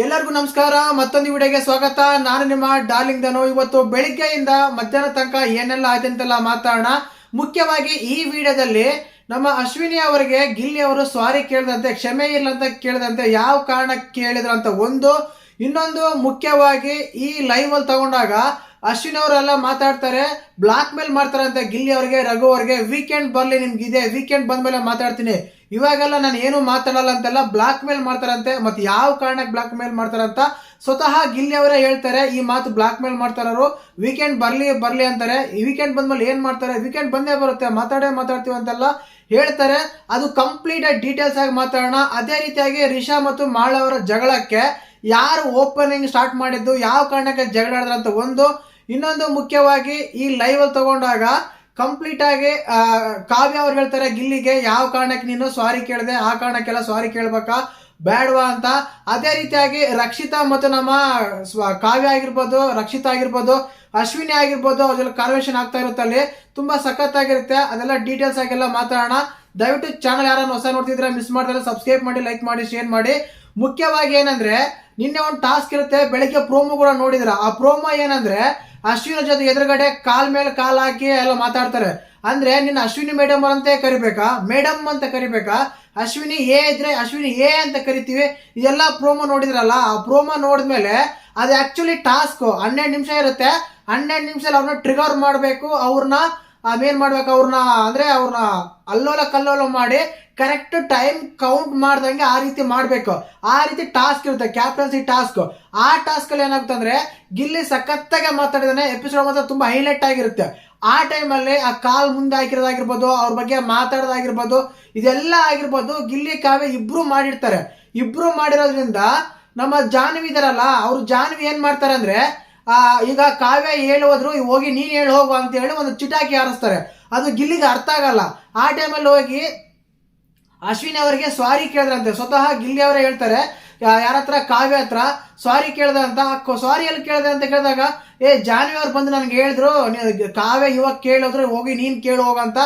ಎಲ್ಲರಿಗೂ ನಮಸ್ಕಾರ. ಮತ್ತೊಂದು ವಿಡಿಯೋಗೆ ಸ್ವಾಗತ. ನಾನು ನಿಮ್ಮ ಡಾರ್ಲಿಂಗ್ ಧನು. ಇವತ್ತು ಬೆಳಿಗ್ಗೆಯಿಂದ ಮಧ್ಯಾಹ್ನ ತನಕ ಏನೆಲ್ಲ ಆಯ್ತು ಅಂತೆಲ್ಲ ಮಾತಾಡೋಣ. ಮುಖ್ಯವಾಗಿ ಈ ವಿಡಿಯೋದಲ್ಲಿ ನಮ್ಮ ಅಶ್ವಿನಿ ಅವರಿಗೆ ಗಿಲ್ಲಿ ಅವರು ಸಾರಿ ಕೇಳಿದಂತೆ, ಕ್ಷಮೆ ಇಲ್ಲ ಅಂತ ಕೇಳಿದಂತೆ, ಯಾವ ಕಾರಣಕ್ಕೆ ಕೇಳಿದ್ರು ಅಂತ ಒಂದು. ಇನ್ನೊಂದು ಮುಖ್ಯವಾಗಿ ಈ ಲೈವ್ ಅಲ್ಲಿ ತಗೊಂಡಾಗ ಅಶ್ವಿನಿ ಅವರೆಲ್ಲ ಮಾತಾಡ್ತಾರೆ, ಬ್ಲಾಕ್ ಮೇಲ್ ಮಾಡ್ತಾರಂತೆ ಗಿಲ್ಲಿ ಅವರಿಗೆ, ರಘು ಅವರಿಗೆ. ವೀಕೆಂಡ್ ಬರ್ಲಿ ನಿಮ್ಗಿದೆ, ವೀಕೆಂಡ್ ಬಂದ್ಮೇಲೆ ಮಾತಾಡ್ತೀನಿ, ಇವಾಗೆಲ್ಲ ನಾನು ಏನು ಮಾತಾಡಲ್ಲ ಅಂತೆಲ್ಲ ಬ್ಲಾಕ್ ಮೇಲ್ ಮಾಡ್ತಾರಂತೆ. ಮತ್ತೆ ಯಾವ ಕಾರಣಕ್ಕೆ ಬ್ಲಾಕ್ ಮೇಲ್ ಮಾಡ್ತಾರಂತ ಸ್ವತಃ ಗಿಲ್ಲಿ ಅವರೇ ಹೇಳ್ತಾರೆ. ಈ ಮಾತು ಬ್ಲಾಕ್ ಮೇಲ್ ಮಾಡ್ತಾರವರು. ವೀಕೆಂಡ್ ಬರ್ಲಿ ಅಂತಾರೆ. ಈ ವೀಕೆಂಡ್ ಬಂದ್ಮೇಲೆ ಏನ್ ಮಾಡ್ತಾರೆ, ವೀಕೆಂಡ್ ಬಂದೇ ಬರುತ್ತೆ, ಮಾತಾಡ್ತೀವಿ ಅಂತೆಲ್ಲ ಹೇಳ್ತಾರೆ. ಅದು ಕಂಪ್ಲೀಟ್ ಡೀಟೇಲ್ಸ್ ಆಗಿ ಮಾತಾಡೋಣ. ಅದೇ ರೀತಿಯಾಗಿ ರಿಷಾ ಮತ್ತು ಮಾಳ ಅವರ ಜಗಳಕ್ಕೆ ಯಾರು ಓಪನಿಂಗ್ ಸ್ಟಾರ್ಟ್ ಮಾಡಿದ್ದು, ಯಾವ ಕಾರಣಕ್ಕೆ ಜಗಳ ಆಡಿದ್ರಂತ ಒಂದು. ಇನ್ನೊಂದು ಮುಖ್ಯವಾಗಿ ಈ ಲೈವ್ ಅಲ್ಲಿ ತಗೊಂಡಾಗ ಕಂಪ್ಲೀಟ್ ಆಗಿ ಕಾವ್ಯ ಅವ್ರು ಹೇಳ್ತಾರೆ ಗಿಲ್ಲಿಗೆ, ಯಾವ ಕಾರಣಕ್ಕೆ ನೀನು ಸಾರಿ ಕೇಳಿದೆ, ಆ ಕಾರಣಕ್ಕೆಲ್ಲ ಸಾರಿ ಕೇಳ್ಬೇಕಾ ಬೇಡವಾ ಅಂತ. ಅದೇ ರೀತಿಯಾಗಿ ರಕ್ಷಿತಾ ಮತ್ತು ನಮ್ಮ ಕಾವ್ಯ ಆಗಿರ್ಬೋದು, ರಕ್ಷಿತಾ ಆಗಿರ್ಬೋದು, ಅಶ್ವಿನಿ ಆಗಿರ್ಬೋದು, ಅದೆಲ್ಲ ಕಾನ್ವರ್ಸೇಷನ್ ಆಗ್ತಾ ಇರುತ್ತೆ. ಅಲ್ಲಿ ತುಂಬಾ ಸಖತ್ತಾಗಿರುತ್ತೆ. ಅದೆಲ್ಲ ಡೀಟೇಲ್ಸ್ ಆಗೆಲ್ಲ ಮಾತಾಡೋಣ. ದಯವಿಟ್ಟು ಚಾನಲ್ ಯಾರನ್ನ ಹೊಸ ನೋಡ್ತಿದ್ರೆ ಮಿಸ್ ಮಾಡಿದ್ರೆ ಸಬ್ಸ್ಕ್ರೈಬ್ ಮಾಡಿ, ಲೈಕ್ ಮಾಡಿ, ಶೇರ್ ಮಾಡಿ. ಮುಖ್ಯವಾಗಿ ಏನಂದ್ರೆ ನಿನ್ನೆ ಒಂದು ಟಾಸ್ಕ್ ಇರುತ್ತೆ, ಬೆಳಿಗ್ಗೆ ಪ್ರೋಮೋ ಕೂಡ ನೋಡಿದ್ರ. ಆ ಪ್ರೋಮೋ ಏನಂದ್ರೆ ಅಶ್ವಿನಿ ಜೊತೆ ಎದುರುಗಡೆ ಕಾಲ್ ಮೇಲೆ ಕಾಲ್ ಹಾಕಿ ಎಲ್ಲ ಮಾತಾಡ್ತಾರೆ. ಅಂದ್ರೆ ನಿನ್ನ ಅಶ್ವಿನಿ ಮೇಡಮ್ ಅಂತ ಕರಿಬೇಕಾ, ಮೇಡಮ್ ಅಂತ ಕರಿಬೇಕಾ, ಅಶ್ವಿನಿ ಎ ಇದ್ರೆ ಅಶ್ವಿನಿ ಎ ಅಂತ ಕರಿತೀವಿ. ಇದೆಲ್ಲ ಪ್ರೋಮೋ ನೋಡಿದ್ರಲ್ಲ. ಆ ಪ್ರೋಮೋ ನೋಡಿದ್ಮೇಲೆ ಅದು ಆಕ್ಚುಲಿ ಟಾಸ್ಕ್ 12 ನಿಮಿಷ ಇರುತ್ತೆ. 12 ನಿಮಿಷದಲ್ಲಿ ಅವ್ರನ್ನ ಟ್ರಿಗರ್ ಮಾಡಬೇಕು, ಅವ್ರನ್ನ ಏನ್ ಮಾಡ್ಬೇಕು, ಅವ್ರನ್ನ ಅಲ್ಲೋಲ ಕಲ್ಲೋಲ ಮಾಡಿ ಕರೆಕ್ಟ್ ಟೈಮ್ ಕೌಂಟ್ ಮಾಡ್ದಂಗೆ ಆ ರೀತಿ ಮಾಡ್ಬೇಕು. ಆ ರೀತಿ ಟಾಸ್ಕ್ ಇರುತ್ತೆ, ಕ್ಯಾಪ್ಟನ್ಸಿ ಟಾಸ್ಕ್. ಆ ಟಾಸ್ಕ್ ಅಲ್ಲಿ ಏನಾಗುತ್ತೆ ಅಂದ್ರೆ ಗಿಲ್ಲಿ ಸಖತ್ತಾಗಿ ಮಾತಾಡಿದಾನೆ. ಎಪಿಸೋಡ್ ಮಾತ್ರ ತುಂಬಾ ಹೈಲೈಟ್ ಆಗಿರುತ್ತೆ. ಆ ಟೈಮಲ್ಲಿ ಆ ಕಾಲ್ ಮುಂದೆ ಹಾಕಿರೋದಾಗಿರ್ಬೋದು, ಅವ್ರ ಬಗ್ಗೆ ಮಾತಾಡೋದಾಗಿರ್ಬೋದು, ಇದೆಲ್ಲ ಆಗಿರ್ಬೋದು, ಗಿಲ್ಲಿ ಕಾವ್ಯ ಇಬ್ರು ಮಾಡಿರ್ತಾರೆ. ಇಬ್ರು ಮಾಡಿರೋದ್ರಿಂದ ನಮ್ಮ ಜಾನ್ವಿ ಇದಾರಲ್ಲ, ಅವ್ರು ಜಾನ್ವಿ ಏನ್ ಮಾಡ್ತಾರೆ ಅಂದ್ರೆ ಈಗ ಕಾವ್ಯ ಹೇಳೋದ್ರು, ಹೋಗಿ ನೀನ್ ಹೇಳಿ ಹೋಗು ಅಂತ ಹೇಳಿ ಒಂದು ಚಿಟಾಕಿ ಹಾರಿಸ್ತಾರೆ. ಅದು ಗಿಲ್ಲಿಗೆ ಅರ್ಥ ಆಗಲ್ಲ. ಆ ಟೈಮಲ್ಲಿ ಹೋಗಿ ಅಶ್ವಿನಿ ಅವರಿಗೆ ಸಾರಿ ಕೇಳಿದ್ರಂತೆ. ಸ್ವತಃ ಗಿಲ್ಲಿ ಅವರೇ ಹೇಳ್ತಾರೆ ಯಾರ ಹತ್ರ, ಕಾವ್ಯ ಹತ್ರ ಸಾರಿ ಕೇಳ್ದ ಅಂತ. ಸಾರಿ ಎಲ್ಲಿ ಕೇಳಿದೆ ಅಂತ ಕೇಳಿದಾಗ ಜಾನ್ವಿ ಅವ್ರು ಬಂದು ನನ್ಗೆ ಹೇಳಿದ್ರು, ಕಾವ್ಯ ಇವಾಗ ಕೇಳಿದ್ರು, ಹೋಗಿ ನೀನ್ ಕೇಳಿ ಹೋಗಂತ,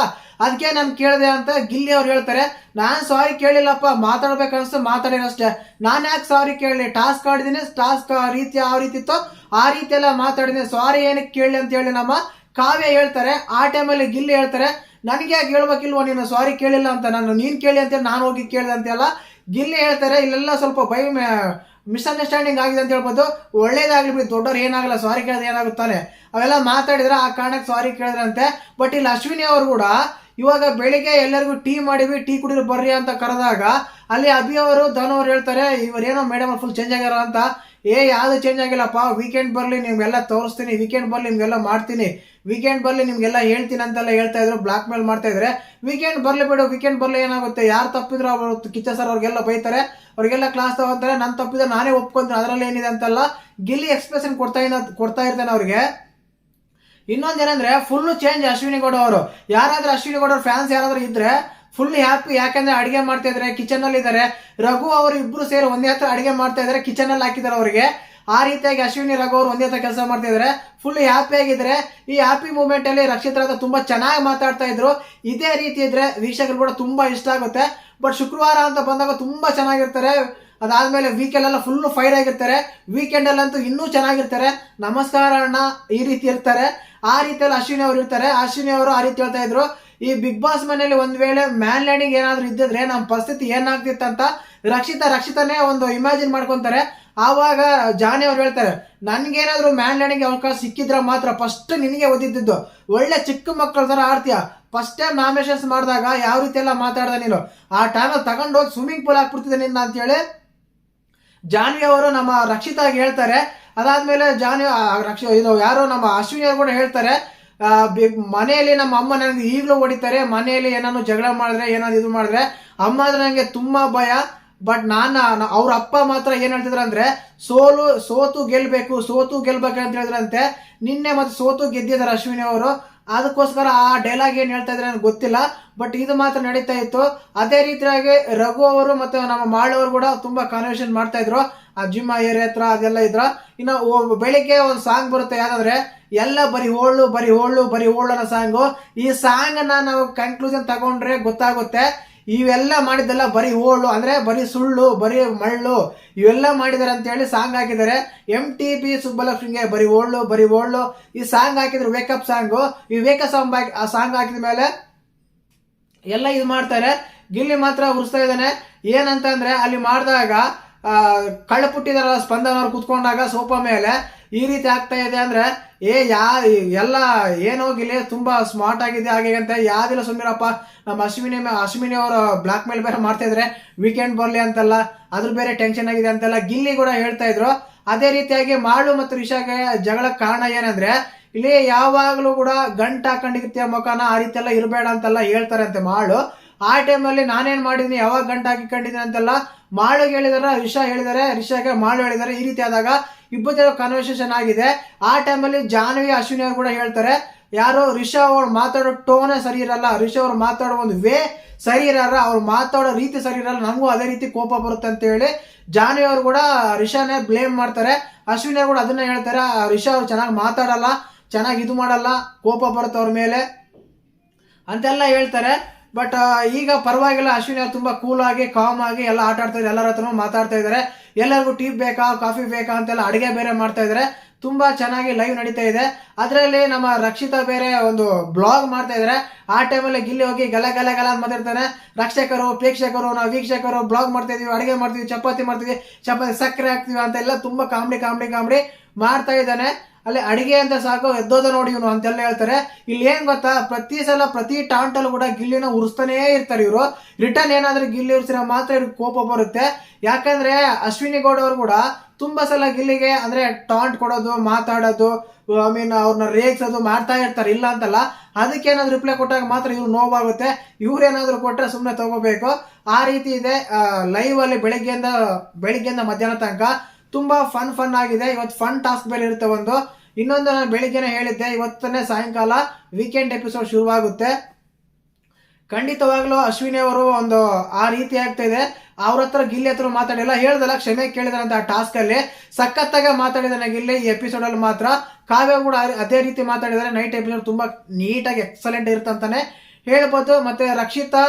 ಅದಕ್ಕೆ ನಾನು ಕೇಳಿದೆ ಅಂತ ಗಿಲ್ಲಿ ಅವ್ರು ಹೇಳ್ತಾರೆ. ನಾನು ಸಾರಿ ಕೇಳಿಲ್ಲಪ್ಪ, ಮಾತಾಡ್ಬೇಕನ್ನಿಸ್ತು ಮಾತಾಡಿನಷ್ಟೇ, ನಾನು ಯಾಕೆ ಸಾರಿ ಕೇಳಲಿ, ಟಾಸ್ಕ್ ಆಡಿದೀನಿ, ಟಾಸ್ಕ್ ರೀತಿ ಯಾವ ರೀತಿ ಇತ್ತೋ ಆ ರೀತಿ ಎಲ್ಲ ಮಾತಾಡಿದೀನಿ, ಸಾರಿ ಏನಕ್ಕೆ ಕೇಳಲಿ ಅಂತ ಹೇಳಿ ನಮ್ಮ ಕಾವ್ಯ ಹೇಳ್ತಾರೆ. ಆ ಟೈಮಲ್ಲಿ ಗಿಲ್ಲಿ ಹೇಳ್ತಾರೆ, ನನಗೆ ಯಾಕೆ ಹೇಳ್ಬೇಕಿಲ್ವ ನೀನು ಸಾರಿ ಕೇಳಿಲ್ಲ ಅಂತ, ನೀನ್ ಕೇಳಿ ಅಂತೇಳಿ ನಾನು ಹೋಗಿ ಕೇಳಿದೆ ಅಂತೆಲ್ಲ ಗಿಲ್ಲಿ ಹೇಳ್ತಾರೆ. ಇಲ್ಲೆಲ್ಲ ಸ್ವಲ್ಪ ಮಿಸ್ಅಂಡರ್ಸ್ಟ್ಯಾಂಡಿಂಗ್ ಆಗಿದೆ ಅಂತ ಹೇಳ್ಬೋದು. ಒಳ್ಳೇದಾಗ್ಲಿ ಬಿಡಿ, ದೊಡ್ಡವ್ರು ಏನಾಗಲ್ಲ, ಸಾರಿ ಕೇಳಿದ್ರೆ ಏನಾಗುತ್ತಾನೆ, ಅವೆಲ್ಲ ಮಾತಾಡಿದ್ರೆ ಆ ಕಾರಣಕ್ಕೆ ಸಾರಿ ಕೇಳಿದ್ರಂತೆ. ಬಟ್ ಇಲ್ಲಿ ಅಶ್ವಿನಿ ಅವರು ಕೂಡ ಇವಾಗ ಬೆಳಿಗ್ಗೆ ಎಲ್ಲರಿಗೂ ಟೀ ಮಾಡಿವಿ, ಟೀ ಕುಡಿದ್ರು ಬರ್ರಿ ಅಂತ ಕರೆದಾಗ ಅಲ್ಲಿ ಅಭಿ ಅವರು, ಧನು ಅವ್ರು ಹೇಳ್ತಾರೆ ಇವರೇನೋ ಮೇಡಮ್ ಫುಲ್ ಚೇಂಜ್ ಆಗ್ಯಾರ ಅಂತ. ಯಾವ್ದು ಚೇಂಜ್ ಆಗಿಲ್ಲಪ್ಪ, ವೀಕೆಂಡ್ ಬರ್ಲಿ ನಿಮ್ಗೆಲ್ಲ ತೋರಿಸ್ತೀನಿ, ವೀಕೆಂಡ್ ಬರ್ಲಿ ನಿಮ್ಗೆಲ್ಲ ಮಾಡ್ತೀನಿ, ವೀಕೆಂಡ್ ಬರ್ಲಿ ನಿಮ್ಗೆಲ್ಲ ಹೇಳ್ತೀನಿ ಅಂತೆಲ್ಲ ಹೇಳ್ತಾ ಇದ್ರು, ಬ್ಲಾಕ್ ಮೇಲ್ ಮಾಡ್ತಾ ಇದ್ರೆ. ವೀಕೆಂಡ್ ಬರ್ಲಿ ಬಿಡು, ವೀಕೆಂಡ್ ಬರ್ಲಿ ಏನಾಗುತ್ತೆ, ಯಾರು ತಪ್ಪಿದ್ರು ಅವರು ಕಿಚ್ಚ ಸರ್ ಅವ್ರಿಗೆಲ್ಲ ಬೈತಾರೆ, ಅವ್ರಿಗೆಲ್ಲ ಕ್ಲಾಸ್ ತಗೋತಾರೆ, ನಾನು ತಪ್ಪಿದ್ರೆ ನಾನೇ ಒಪ್ಕೊಂತೀನಿ, ಅದರಲ್ಲಿ ಏನಿದೆ ಅಂತೆಲ್ಲ ಗಿಲ್ಲಿ ಎಕ್ಸ್ಪ್ರೆಷನ್ ಕೊಡ್ತಾ ಇರ್ತಾನೆ ಅವ್ರಿಗೆ. ಇನ್ನೊಂದೇನಂದ್ರೆ ಫುಲ್ ಚೇಂಜ್ ಅಶ್ವಿನಿ ಗೌಡ ಅವರು. ಯಾರಾದ್ರೂ ಅಶ್ವಿನಿ ಗೌಡ ಅವ್ರ ಫ್ಯಾನ್ಸ್ ಯಾರಾದ್ರೂ ಇದ್ರೆ ಫುಲ್ ಹ್ಯಾಪಿ, ಯಾಕಂದ್ರೆ ಅಡಿಗೆ ಮಾಡ್ತಾ ಇದಾರೆ, ಕಿಚನ್ ಅಲ್ಲಿ ಇದಾರೆ. ರಘು ಅವರು ಇಬ್ರು ಸೇರಿ ಒಂದೇ ಹತ್ರ ಅಡಿಗೆ ಮಾಡ್ತಾ ಇದಾರೆ, ಕಿಚನ್ ಅಲ್ಲಿ ಹಾಕಿದಾರೆ ಅವ್ರಿಗೆ. ಆ ರೀತಿಯಾಗಿ ಅಶ್ವಿನಿ ರಘು ಅವರು ಒಂದೇ ಹತ್ರ ಕೆಲಸ ಮಾಡ್ತಾ ಇದಾರೆ, ಫುಲ್ ಹ್ಯಾಪಿ ಆಗಿದ್ರೆ. ಈ ಹ್ಯಾಪಿ ಮೂಮೆಂಟ್ ಅಲ್ಲಿ ರಕ್ಷಿತಾ ಹತ್ರ ತುಂಬಾ ಚೆನ್ನಾಗಿ ಮಾತಾಡ್ತಾ ಇದ್ರು. ಇದೇ ರೀತಿ ಇದ್ರೆ ವೀಕ್ಷಕರು ಕೂಡ ತುಂಬಾ ಇಷ್ಟ ಆಗುತ್ತೆ. ಬಟ್ ಶುಕ್ರವಾರ ಅಂತ ಬಂದಾಗ ತುಂಬಾ ಚೆನ್ನಾಗಿರ್ತಾರೆ. ಅದಾದ್ಮೇಲೆ ವೀಕೆಂಡ್ ಎಲ್ಲ ಫುಲ್ ಫೈರ್ ಆಗಿರ್ತಾರೆ. ವೀಕೆಂಡ್ ಅಲ್ಲಂತೂ ಇನ್ನೂ ಚೆನ್ನಾಗಿರ್ತಾರೆ. ನಮಸ್ಕಾರ ಅಣ್ಣ ಈ ರೀತಿ ಇರ್ತಾರೆ. ಆ ರೀತಿಯಲ್ಲಿ ಅಶ್ವಿನಿ ಅವರು ಇರ್ತಾರೆ. ಅಶ್ವಿನಿ ಅವರು ಆ ರೀತಿ ಹೇಳ್ತಾ ಇದ್ರು, ಈ ಬಿಗ್ ಬಾಸ್ ಮನೆಯಲ್ಲಿ ಒಂದ್ ವೇಳೆ ಮ್ಯಾನ್ ಲ್ಯಾಂಡಿಂಗ್ ಏನಾದ್ರು ಇದ್ದಿದ್ರೆ ನಮ್ಮ ಪರಿಸ್ಥಿತಿ ಏನಾಗ್ತಿತ್ತಂತ ರಕ್ಷಿತಾನೇ ಒಂದು ಇಮ್ಯಾಜಿನ್ ಮಾಡ್ಕೊಂತಾರೆ. ಆವಾಗ ಜಾನಿ ಅವ್ರು ಹೇಳ್ತಾರೆ, ನನ್ಗೇನಾದ್ರು ಮ್ಯಾನ್ ಲ್ಯಾಂಡಿಂಗ್ ಅವಕಾಶ ಸಿಕ್ಕಿದ್ರೆ ಮಾತ್ರ ಫಸ್ಟ್ ನಿನಗೆ ಓದಿದ್ದು, ಒಳ್ಳೆ ಚಿಕ್ಕ ಮಕ್ಕಳ ತರ ಆಡ್ತೀಯ, ಫಸ್ಟ್ ಟೈಮ್ ನಾಮಿನೇಷನ್ಸ್ ಮಾಡಿದಾಗ ಯಾವ ರೀತಿ ಎಲ್ಲ ಮಾತಾಡ್ದ ನೀನು, ಆ ಟೈಮಲ್ಲಿ ತಗೊಂಡೋಗಿ ಸ್ವಿಮ್ಮಿಂಗ್ ಪೂಲ್ ಹಾಕ್ಬಿಡ್ತಿದ್ದೆ ನಿನ್ನ ಅಂತೇಳಿ ಜಾನ್ವಿ ಅವರು ನಮ್ಮ ರಕ್ಷಿತಾಗಿ ಹೇಳ್ತಾರೆ. ಅದಾದ್ಮೇಲೆ ಇದು ಯಾರೋ ನಮ್ಮ ಅಶ್ವಿನಿ ಅವರು ಕೂಡ ಹೇಳ್ತಾರೆ, ಮನೆಯಲ್ಲಿ ನಮ್ಮ ಅಮ್ಮ ನನಗೆ ಈಗಲೂ ಹೊಡಿತಾರೆ, ಮನೆಯಲ್ಲಿ ಏನಾದ್ರು ಜಗಳ ಮಾಡಿದ್ರೆ, ಏನಾದ್ರು ಇದು ಮಾಡಿದ್ರೆ ಅಮ್ಮ ಅಂದ್ರೆ ನನಗೆ ತುಂಬಾ ಭಯ. ಬಟ್ ಅವ್ರ ಅಪ್ಪ ಮಾತ್ರ ಏನ್ ಹೇಳ್ತಿದ್ರ ಅಂದ್ರೆ ಸೋತು ಗೆಲ್ಬೇಕು ಅಂತ ಹೇಳಿದ್ರಂತೆ. ನಿನ್ನೆ ಮತ್ತೆ ಸೋತು ಗೆದ್ದಿದ್ದಾರೆ ಅಶ್ವಿನಿ ಅವರು. ಅದಕ್ಕೋಸ್ಕರ ಆ ಡೈಲಾಗ್ ಏನ್ ಹೇಳ್ತಾ ಇದ್ರೆ ನನಗೆ ಗೊತ್ತಿಲ್ಲ, ಬಟ್ ಇದು ಮಾತ್ರ ನಡೀತಾ ಇತ್ತು. ಅದೇ ರೀತಿಯಾಗಿ ರಘು ಅವರು ಮತ್ತೆ ನಮ್ಮ ಮಾಳವರು ಕೂಡ ತುಂಬಾ ಕಾನ್ವರ್ಸೇಷನ್ ಮಾಡ್ತಾ ಇದ್ರು, ಆ ಜಿಮ್ ಏರಿಯಾ ಹತ್ರ ಅದೆಲ್ಲ ಇದ್ರ. ಇನ್ನು ಬೆಳಿಗ್ಗೆ ಒಂದು ಸಾಂಗ್ ಬರುತ್ತೆ, ಯಾಕಂದ್ರೆ ಎಲ್ಲ ಬರಿ ಹೋಳು ಅನ್ನೋ ಸಾಂಗು. ಈ ಸಾಂಗ್ ನಾವು ಕನ್ಕ್ಲೂಷನ್ ತಗೊಂಡ್ರೆ ಗೊತ್ತಾಗುತ್ತೆ ಇವೆಲ್ಲ ಮಾಡಿದ್ದೆಲ್ಲ ಬರೀ ಓಳು ಅಂದ್ರೆ ಬರೀ ಸುಳ್ಳು, ಬರೀ ಮಳ್ಳು, ಇವೆಲ್ಲ ಮಾಡಿದಾರೆ ಅಂತ ಹೇಳಿ ಸಾಂಗ್ ಹಾಕಿದ್ದಾರೆ. MTP ಸುಬ್ಬಲಕ್ಷ್ಮಿಗೆ ಬರೀ ಓಳ್ಳು ಈ ಸಾಂಗ್ ಹಾಕಿದ್ರು, ವೇಕಪ್ ಸಾಂಗು. ಈ ವೇಕಪ್ ಸಾಂಗ್ ಹಾಕಿದ ಮೇಲೆ ಎಲ್ಲ ಇದು ಮಾಡ್ತಾರೆ. ಗಿಲ್ಲಿ ಮಾತ್ರ ಉರಿಸ್ತಾ ಇದ್ದಾನೆ. ಏನಂತ ಅಂದ್ರೆ ಅಲ್ಲಿ ಮಾಡಿದಾಗ ಕಳ್ಳಪುಟ್ಟಿದಾರ ಸ್ಪಂದನ ಅವ್ರು ಕುತ್ಕೊಂಡಾಗ ಸೋಫಾ ಮೇಲೆ ಈ ರೀತಿ ಆಗ್ತಾ ಇದೆ ಅಂದ್ರೆ ಎಲ್ಲ ಏನೋ ಗಿಲ್ಲಿ ತುಂಬಾ ಸ್ಮಾರ್ಟ್ ಆಗಿದೆ ಹಾಗೆ ಅಂತ ಯಾವ್ದಿಲ್ಲ ಸುಮ್ಮನಿರಪ್ಪ. ನಮ್ಮ ಅಶ್ವಿನಿ ಅವರು ಬ್ಲಾಕ್ ಮೇಲ್ ಬೇರೆ ಮಾಡ್ತಾ ಇದ್ರೆ ವೀಕೆಂಡ್ ಬರ್ಲಿ ಅಂತಲ್ಲ, ಅದ್ರ ಬೇರೆ ಟೆನ್ಷನ್ ಆಗಿದೆ ಅಂತೆಲ್ಲ ಗಿಲ್ಲಿ ಕೂಡ ಹೇಳ್ತಾ ಇದ್ರು. ಅದೇ ರೀತಿಯಾಗಿ ಮಾಳು ಮತ್ತು ರಿಷಾಗೆ ಜಗಳಕ್ಕೆ ಕಾರಣ ಏನಂದ್ರೆ ಇಲ್ಲಿ ಯಾವಾಗ್ಲೂ ಕೂಡ ಗಂಟ್ ಹಾಕೊಂಡಿರ್ತೀಯ ಮುಖನ, ಆ ರೀತಿ ಎಲ್ಲ ಇರಬೇಡ ಅಂತೆಲ್ಲ ಹೇಳ್ತಾರೆ ಅಂತೆ ಮಾಳು. ಆ ಟೈಮಲ್ಲಿ ನಾನೇನ್ ಮಾಡಿದೀನಿ, ಯಾವಾಗ ಗಂಟು ಹಾಕಿಕೊಂಡಿದ್ದೀನಿ ಅಂತೆಲ್ಲ ಮಾಳುಗೆ ಹೇಳಿದಾರೆ, ರಿಷಾ ಹೇಳಿದಾರೆ, ರಿಷಾಗೆ ಮಾಳು ಹೇಳಿದಾರೆ. ಈ ರೀತಿ ಆದಾಗ ಇಬ್ಬರ ಕನ್ವರ್ಸೇಷನ್ ಆಗಿದೆ. ಆ ಟೈಮಲ್ಲಿ ಜಾಹ್ನವಿ ಅಶ್ವಿನಿ ಅವರು ಕೂಡ ಹೇಳ್ತಾರೆ, ಯಾರು ರಿಷಾ ಅವ್ರು ಮಾತಾಡೋ ಟೋನೇ ಸರಿ ಇರಲ್ಲ, ರಿಷಾ ಅವ್ರು ಮಾತಾಡೋ ಒಂದು ವೇ ಸರಿ ಇರಲ್ಲ, ಅವ್ರು ಮಾತಾಡೋ ರೀತಿ ಸರಿ ಇರಲ್ಲ, ನಮಗೂ ಅದೇ ರೀತಿ ಕೋಪ ಬರುತ್ತೆ ಅಂತ ಹೇಳಿ ಜಾಹ್ನವಿ ಅವರು ಕೂಡ ರಿಷಾನೇ ಬ್ಲೇಮ್ ಮಾಡ್ತಾರೆ. ಅಶ್ವಿನಿ ಅವರು ಕೂಡ ಅದನ್ನ ಹೇಳ್ತಾರೆ, ರಿಷಾ ಅವ್ರು ಚೆನ್ನಾಗಿ ಮಾತಾಡಲ್ಲ, ಚೆನ್ನಾಗಿ ಇದು ಮಾಡಲ್ಲ, ಕೋಪ ಬರುತ್ತೆ ಅವ್ರ ಮೇಲೆ ಅಂತೆಲ್ಲ ಹೇಳ್ತಾರೆ. ಬಟ್ ಈಗ ಪರವಾಗಿಲ್ಲ, ಅಶ್ವಿನಿ ಅವ್ರು ತುಂಬಾ ಕೂಲ್ ಆಗಿ ಕಾಮ್ ಆಗಿ ಎಲ್ಲ ಆಟ ಆಡ್ತಾ ಇದ್ದಾರೆ, ಎಲ್ಲರ ಹತ್ರನೂ ಮಾತಾಡ್ತಾ ಇದ್ದಾರೆ. ಎಲ್ಲರಿಗೂ ಟೀ ಬೇಕಾ ಕಾಫಿ ಬೇಕಾ ಅಂತೆಲ್ಲ ಅಡಿಗೆ ಬೇರೆ ಮಾಡ್ತಾ ಇದ್ದಾರೆ. ತುಂಬಾ ಚೆನ್ನಾಗಿ ಲೈವ್ ನಡೀತಾ ಇದೆ. ಅದರಲ್ಲಿ ನಮ್ಮ ರಕ್ಷಿತಾ ಬೇರೆ ಒಂದು ಬ್ಲಾಗ್ ಮಾಡ್ತಾ ಇದ್ದಾರೆ. ಆ ಟೈಮಲ್ಲಿ ಗಿಲ್ಲಿ ಹೋಗಿ ಗಲ ಅಂತ ಮಾತಾಡ್ತಾನೆ, ರಕ್ಷಕರು ಪ್ರೇಕ್ಷಕರು ನಾವು ವೀಕ್ಷಕರು ಬ್ಲಾಗ್ ಮಾಡ್ತಾ ಇದೀವಿ, ಅಡಿಗೆ ಮಾಡ್ತೀವಿ, ಚಪಾತಿ ಸಕ್ಕರೆ ಹಾಕ್ತಿವಿ ಅಂತೆಲ್ಲ ತುಂಬಾ ಕಾಮಿಡಿ ಮಾಡ್ತಾ ಇದ್ದಾನೆ. ಅಲ್ಲಿ ಅಡಿಗೆ ಅಂತ ಸಾಕು ಎದ್ದೋದ ನೋಡಿ ಇವನು ಅಂತೆಲ್ಲ ಹೇಳ್ತಾರೆ. ಇಲ್ಲಿ ಏನ್ ಗೊತ್ತಾ, ಪ್ರತಿ ಸಲ ಪ್ರತಿ ಟಾಂಟಲ್ಲೂ ಕೂಡ ಗಿಲ್ಲಿನ ಉರಿಸ್ತಾನೇ ಇರ್ತಾರೆ ಇವರು. ರಿಟರ್ನ್ ಏನಾದ್ರೂ ಗಿಲ್ಲಿ ಉರಿಸಿದ್ರೆ ಮಾತ್ರ ಇವ್ರಿಗೆ ಕೋಪ ಬರುತ್ತೆ. ಯಾಕಂದ್ರೆ ಅಶ್ವಿನಿ ಗೌಡ ಅವರು ಕೂಡ ತುಂಬಾ ಸಲ ಗಿಲ್ಲಿಗೆ ಅಂದ್ರೆ ಟಾಂಟ್ ಕೊಡೋದು, ಮಾತಾಡೋದು, ಅವ್ರನ್ನ ರೇಗ್ಸೋದು ಮಾಡ್ತಾ ಇರ್ತಾರೆ, ಇಲ್ಲ ಅಂತಲ್ಲ. ಅದಕ್ಕೆ ಏನಾದ್ರು ರಿಪ್ಲೈ ಕೊಟ್ಟಾಗ ಮಾತ್ರ ಇವ್ರು ನೋವಾಗುತ್ತೆ. ಇವ್ರೇನಾದ್ರು ಕೊಟ್ರೆ ಸುಮ್ಮನೆ ತಗೋಬೇಕು, ಆ ರೀತಿ ಇದೆ. ಲೈವ್ ಅಲ್ಲಿ ಬೆಳಿಗ್ಗೆಯಿಂದ ಮಧ್ಯಾಹ್ನ ತನಕ ತುಂಬಾ ಫನ್ ಆಗಿದೆ. ಇವತ್ತು ಫನ್ ಟಾಸ್ಕ್ ಬೇರೆ ಇರುತ್ತೆ ಒಂದು. ಇನ್ನೊಂದು ನಾನು ಬೆಳಿಗ್ಗೆನೆ ಹೇಳಿದ್ದೆ, ಇವತ್ತನೇ ಸಾಯಂಕಾಲ ವೀಕೆಂಡ್ ಎಪಿಸೋಡ್ ಶುರುವಾಗುತ್ತೆ. ಖಂಡಿತವಾಗ್ಲೂ ಅಶ್ವಿನಿ ಅವರು ಒಂದು ಆ ರೀತಿ ಆಗ್ತಾ ಇದೆ. ಅವ್ರ ಹತ್ರ ಗಿಲ್ಲಿ ಹತ್ರ ಮಾತಾಡಿಲ್ಲ, ಹೇಳ್ದಲ್ಲ ಕ್ಷಮೆ ಕೇಳಿದಾರಂತ ಆ ಟಾಸ್ಕ್ ಅಲ್ಲಿ ಸಖತ್ತಾಗ ಮಾತಾಡಿದಾನೆ ಗಿಲ್ಲಿ. ಈ ಎಪಿಸೋಡ್ ಅಲ್ಲಿ ಮಾತ್ರ ಕಾವ್ಯ ಕೂಡ ಅದೇ ರೀತಿ ಮಾತಾಡಿದಾರೆ. ನೈಟ್ ಎಪಿಸೋಡ್ ತುಂಬಾ ನೀಟಾಗಿ ಎಕ್ಸಲೆಂಟ್ ಇರುತ್ತಂತಾನೆ ಹೇಳ್ಬೋದು. ಮತ್ತೆ ರಕ್ಷಿತಾ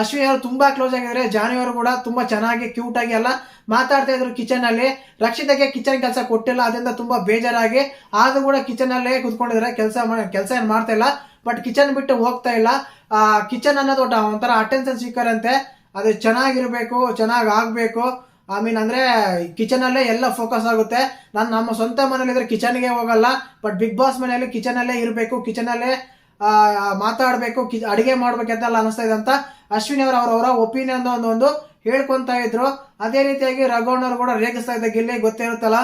ಅಶ್ವಿನಿ ಅವರು ತುಂಬಾ ಕ್ಲೋಸ್ ಆಗಿದ್ದಾರೆ. ಜಾಹ್ನವಿ ಅವರು ಕೂಡ ತುಂಬಾ ಚೆನ್ನಾಗಿ ಕ್ಯೂಟ್ ಆಗಿ ಎಲ್ಲ ಮಾತಾಡ್ತಾ ಇದ್ರು ಕಿಚನ್ ಅಲ್ಲಿ. ರಕ್ಷಿತಾಗೆ ಕಿಚನ್ ಕೆಲಸ ಕೊಟ್ಟಿಲ್ಲ, ಅದರಿಂದ ತುಂಬಾ ಬೇಜಾರಾಗಿ ಆದ್ರೂ ಕೂಡ ಕಿಚನ್ ಅಲ್ಲೇ ಕುತ್ಕೊಂಡಿದ್ದಾರೆ. ಕೆಲಸ ಏನ್ ಮಾಡ್ತಾ ಇಲ್ಲ, ಬಟ್ ಕಿಚನ್ ಬಿಟ್ಟು ಹೋಗ್ತಾ ಇಲ್ಲ. ಕಿಚನ್ ಅನ್ನೋದು ಒಂಥರ ಅಟೆನ್ಷನ್ ಸೀಕರ್ ಅಂತೆ. ಅದು ಚೆನ್ನಾಗಿರ್ಬೇಕು, ಚೆನ್ನಾಗಿ ಆಗ್ಬೇಕು. ಅಂದ್ರೆ ಕಿಚನ್ ಅಲ್ಲೇ ಎಲ್ಲ ಫೋಕಸ್ ಆಗುತ್ತೆ. ನಮ್ಮ ಸ್ವಂತ ಮನೇಲಿ ಇದ್ರೆ ಕಿಚನ್ಗೆ ಹೋಗಲ್ಲ, ಬಟ್ ಬಿಗ್ ಬಾಸ್ ಮನೆಯಲ್ಲಿ ಕಿಚನ್ ಅಲ್ಲೇ ಇರಬೇಕು, ಕಿಚನ್ ಅಲ್ಲೇ ಮಾತಾಡ್ಬೇಕು, ಅಡಿಗೆ ಮಾಡ್ಬೇಕಂತೆಲ್ಲ ಅನಿಸ್ತಾ ಇದೆ ಅಂತ ಅಶ್ವಿನಿ ಅವರ ಒಪಿನಿಯನ್ ಒಂದು ಹೇಳ್ಕೊಂತ ಇದ್ರು. ಅದೇ ರೀತಿಯಾಗಿ ರಘುವಣ್ಣವ್ರು ಕೂಡ ರೇಗಿಸ್ತಾ ಇದ್ದ ಗಿಲ್ಲಿ, ಗೊತ್ತೇ ಇರುತ್ತಲ್ಲ,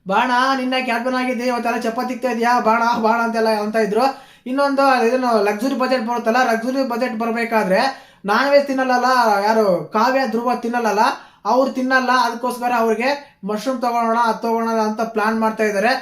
ಬಾಣ ನಿನ್ನ ಕ್ಯಾಪ್ಟನ್ ಆಗಿದ್ದೆ, ಇವತ್ತೆಲ್ಲ ಚಪಾತಿ ತಿಕ್ತಾ ಇದೆಯಾ, ಬಾಣ ಅಂತೆಲ್ಲ ಅಂತ ಇದ್ರು. ಇನ್ನೊಂದು ಇದನ್ನು ಲಕ್ಸುರಿ ಬಜೆಟ್ ಬರುತ್ತಲ್ಲ, ಲಕ್ಸುರಿ ಬಜೆಟ್ ಬರಬೇಕಾದ್ರೆ ನಾನ್ ವೆಜ್ ತಿನ್ನಲ್ಲ, ಯಾರು ಕಾವ್ಯ ಧ್ರುವ ತಿನ್ನಲ್ಲ, ಅವ್ರು ತಿನ್ನಲ್ಲ. ಅದಕ್ಕೋಸ್ಕರ ಅವ್ರಿಗೆ ಮಶ್ರೂಮ್ ತಗೊಳ್ಳೋಣ ಅಂತ ಪ್ಲಾನ್ ಮಾಡ್ತಾ ಇದ್ದಾರೆ.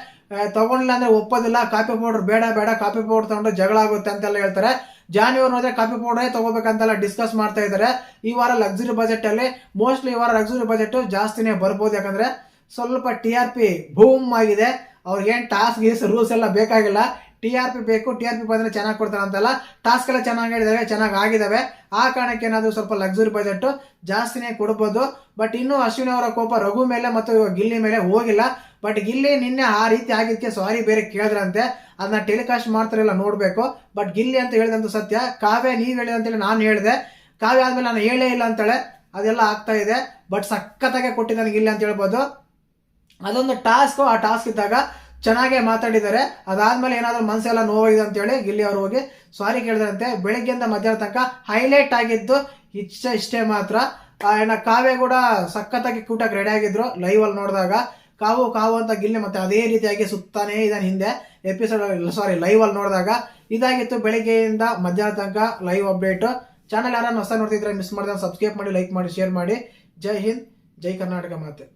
ತಗೊಂಡಿಲ್ಲ ಅಂದ್ರೆ ಒಪ್ಪೋದಿಲ್ಲ, ಕಾಫಿ ಪೌಡರ್ ಬೇಡ ಕಾಫಿ ಪೌಡರ್ ತಗೊಂಡ್ರೆ ಜಗಳ ಆಗುತ್ತೆ ಅಂತೆಲ್ಲ ಹೇಳ್ತಾರೆ. ಜಾಹ್ನವಿ ಅವ್ರು ನೋಡಿದ್ರೆ ಕಾಫಿ ಪೌಡರೇ ತಗೋಬೇಕಂತೆಲ್ಲ ಡಿಸ್ಕಸ್ ಮಾಡ್ತಾ ಇದ್ದಾರೆ. ಈ ವಾರ ಲಕ್ಸುರಿ ಬಜೆಟ್ ಅಲ್ಲಿ ಮೋಸ್ಟ್ಲಿ ಈ ವಾರ ಲಕ್ಸುರಿ ಬಜೆಟ್ ಜಾಸ್ತಿನೇ ಬರ್ಬೋದು. ಯಾಕಂದ್ರೆ ಸ್ವಲ್ಪ TRP ಬೂಮ್ ಆಗಿದೆ. ಅವ್ರಿಗೇನ್ ಟಾಸ್ಕ್ ರೂಲ್ಸ್ ಎಲ್ಲ ಬೇಕಾಗಿಲ್ಲ, TRP ಬೇಕು. TRP ಬಂದ್ರೆ ಚೆನ್ನಾಗಿ ಕೊಡ್ತಾರೆ ಅಂತೆಲ್ಲ ಟಾಸ್ಕ್ ಎಲ್ಲ ಚೆನ್ನಾಗಿ ಆಗಿದಾವೆ. ಆ ಕಾರಣಕ್ಕೆ ಏನಾದ್ರು ಸ್ವಲ್ಪ ಲಕ್ಸುರಿ ಬಜೆಟ್ ಜಾಸ್ತಿನೇ ಕೊಡ್ಬೋದು. ಬಟ್ ಇನ್ನು ಅಶ್ವಿನಿ ಅವರ ಕೋಪ ರಘು ಮೇಲೆ ಮತ್ತು ಗಿಲ್ಲಿ ಮೇಲೆ ಹೋಗಿಲ್ಲ. ಬಟ್ ಗಿಲ್ಲಿ ನಿನ್ನೆ ಆ ರೀತಿ ಆಗಿದ್ದಕ್ಕೆ ಸಾರಿ ಬೇರೆ ಕೇಳಿದ್ರಂತೆ, ಅದನ್ನ ಟೆಲಿಕಾಸ್ಟ್ ಮಾಡ್ತಾರಿಲ್ಲ, ನೋಡ್ಬೇಕು. ಬಟ್ ಗಿಲ್ಲಿ ಅಂತ ಹೇಳಿದಂತ ಸತ್ಯ. ಕಾವ್ಯ ನೀವ್ ಹೇಳಿದಂತೇಳಿ ನಾನು ಹೇಳಿದೆ, ಕಾವ್ಯ ಆದ್ಮೇಲೆ ನಾನು ಹೇಳೇ ಇಲ್ಲ ಅಂತಾಳೆ. ಅದೆಲ್ಲ ಆಗ್ತಾ ಇದೆ. ಬಟ್ ಸಖತ್ತಾಗೆ ಕೊಟ್ಟಿದ್ದಾನೆ ಗಿಲ್ಲಿ ಅಂತ ಹೇಳ್ಬೋದು. ಅದೊಂದು ಟಾಸ್ಕ್, ಆ ಟಾಸ್ಕ್ ಇದ್ದಾಗ ಚೆನ್ನಾಗೇ ಮಾತಾಡಿದ್ದಾರೆ. ಅದಾದ್ಮೇಲೆ ಏನಾದ್ರೂ ಮನಸ್ಸೆಲ್ಲ ನೋವಾಗಿದೆ ಅಂತೇಳಿ ಗಿಲ್ಲಿ ಅವರು ಹೋಗಿ ಸಾರಿ ಕೇಳಿದ್ರಂತೆ. ಬೆಳಿಗ್ಗೆಯಿಂದ ಮಧ್ಯಾಹ್ನ ತನಕ ಹೈಲೈಟ್ ಆಗಿದ್ದು ಇಷ್ಟೇ ಮಾತ್ರ. ಕಾವ್ಯ ಕೂಡ ಸಖತ್ತಾಗಿ ಕ್ಯೂಟಾಗಿ ರೆಡಿ ಆಗಿದ್ರು ಲೈವ್ ಅಲ್ಲಿ ನೋಡಿದಾಗ. ಕಾವು ಅಂತ ಗಿಲ್ಲಿ ಮತ್ತೆ ಅದೇ ರೀತಿಯಾಗಿ ಸುತ್ತಾನೇ ಇದ್ದಾನೆ ಹಿಂದೆ ಲೈವ್ ಅಲ್ಲಿ ನೋಡಿದಾಗ. ಇದಾಗಿತ್ತು ಬೆಳಿಗ್ಗೆಯಿಂದ ಮಧ್ಯಾಹ್ನ ತನಕ ಲೈವ್ ಅಪ್ಡೇಟ್. ಚಾನಲ್ ಯಾರನ್ನ ಹೊಸ ನೋಡ್ತಿದ್ರೆ ಮಿಸ್ ಮಾಡಿದ್ರೆ ಸಬ್ಸ್ಕ್ರೈಬ್ ಮಾಡಿ, ಲೈಕ್ ಮಾಡಿ, ಶೇರ್ ಮಾಡಿ. ಜೈ ಹಿಂದ್, ಜೈ ಕರ್ನಾಟಕ ಮಾತೆ.